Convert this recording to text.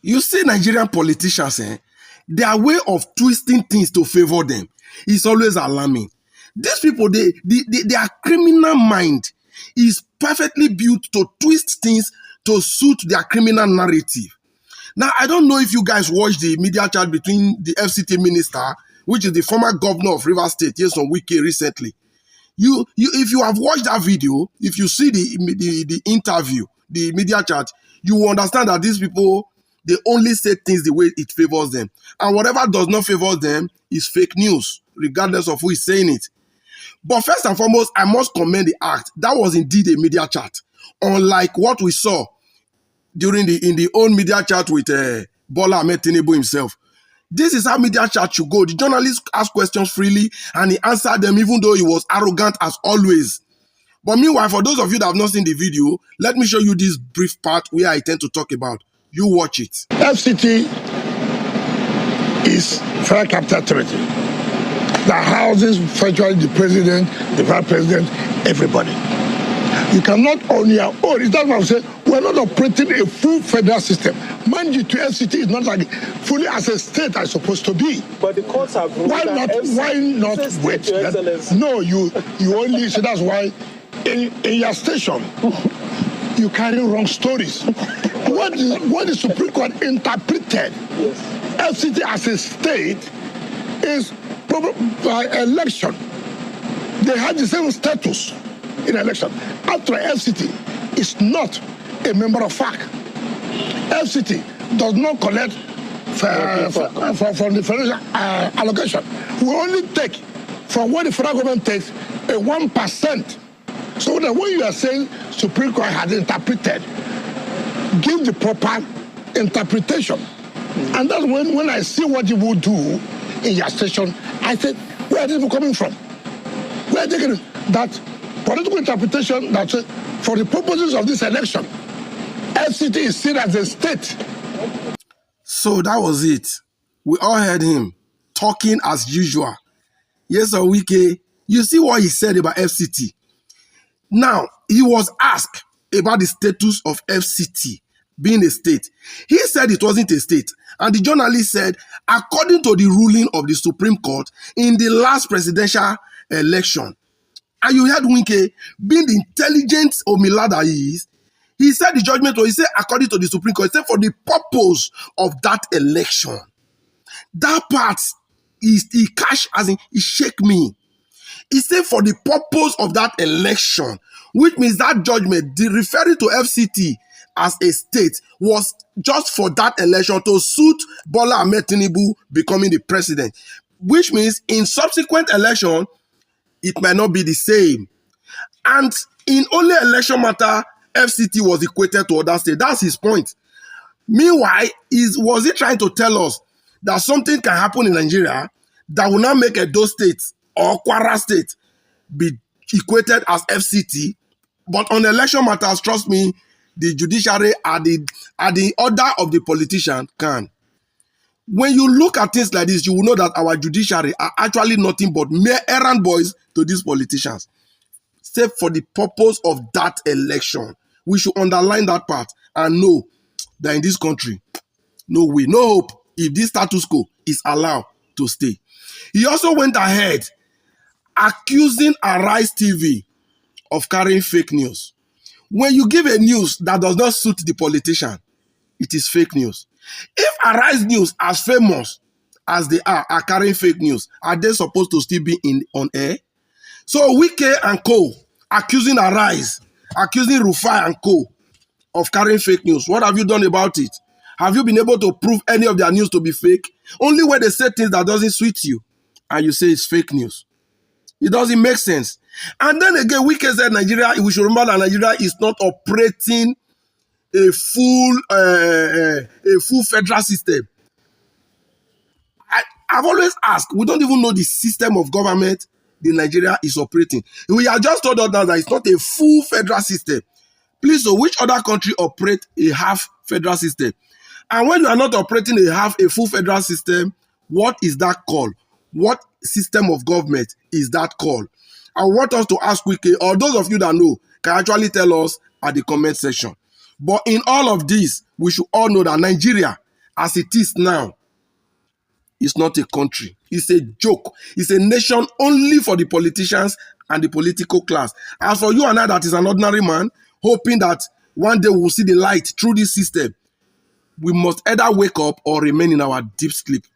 You see Nigerian politicians, their way of twisting things to favor them is always alarming. These people, their criminal mind is perfectly built to twist things to suit their criminal narrative. Now, I don't know if you guys watched the media chat between the FCT minister, which is the former governor of Rivers State, Wike, recently. If you have watched that video, if you see the interview, the media chat, you will understand that these people, they only say things the way it favors them. And whatever does not favor them is fake news, regardless of who is saying it. But first and foremost, I must commend the act. That was indeed a media chat. Unlike what we saw in the own media chat with Bola Ahmed Tinubu himself. This is how media chat should go. The journalist asked questions freely and he answered them even though he was arrogant as always. But meanwhile, for those of you that have not seen the video, let me show you this brief part where I tend to talk about. You watch it. FCT is Federal Capital Territory that houses virtually the president, the vice president, everybody. You cannot own your own. It's not what I'm saying. We're not operating a full federal system. Mind you, to FCT is not like fully as a state as supposed to be. But the courts have ruled why not wait? No, you only so that's why in your station you carry wrong stories. What the Supreme Court interpreted FCT as a state is by election. They had the same status in election. After FCT is not a member of FAC. FCT does not collect from the federal allocation. We only take from what the federal government takes a 1%. So that when you are saying Supreme Court has interpreted, give the proper interpretation. And that's when I see what you will do in your station, I said, where are these people coming from? Where are they getting that political interpretation that for the purposes of this election, FCT is seen as a state. So that was it. We all heard him talking as usual. Yes, Wike, you see what he said about FCT. Now, he was asked about the status of FCT being a state. He said it wasn't a state. And the journalist said, according to the ruling of the Supreme Court in the last presidential election, and you heard Wike, being the intelligent Omila that he is, he said the judgment was, he said, according to the Supreme Court, he said for the purpose of that election. That part, he cash as in, he shake me. He said for the purpose of that election, which means that judgment, referring to FCT as a state, was just for that election to suit Bola Ahmed Tinubu becoming the president. Which means in subsequent election, it might not be the same. And in only election matter, FCT was equated to other states. That's his point. Meanwhile, was he trying to tell us that something can happen in Nigeria that will not make Edo State or Kwara State be equated as FCT? But on election matters, trust me, the judiciary at the order of the politician can. When you look at things like this, you will know that our judiciary are actually nothing but mere errand boys to these politicians. Save for the purpose of that election. We should underline that part and know that in this country, no way, no hope if this status quo is allowed to stay. He also went ahead accusing Arise TV of carrying fake news. When you give a news that does not suit the politician, it is fake news. If Arise News, as famous as they are carrying fake news, are they supposed to still be on air? So Wike and co accusing Arise, accusing Rufai and co of carrying fake news. What have you done about it? Have you been able to prove any of their news to be fake? Only when they say things that doesn't suit you and you say it's fake news. It doesn't make sense. And then again, Wike said Nigeria, we should remember that Nigeria is not operating a full federal system. I've always asked, we don't even know the system of government the Nigeria is operating. We are just told us now that it's not a full federal system. Please, so which other country operate a half federal system? And when you are not operating a full federal system, what is that called? What system of government is that called? I want us to ask Wike, or those of you that know, can actually tell us at the comment section. But in all of this, we should all know that Nigeria As it is now, it's not a country. It's a joke. It's a nation only for the politicians and the political class. As for you and I, that is an ordinary man, hoping that one day we'll see the light through this system, we must either wake up or remain in our deep sleep.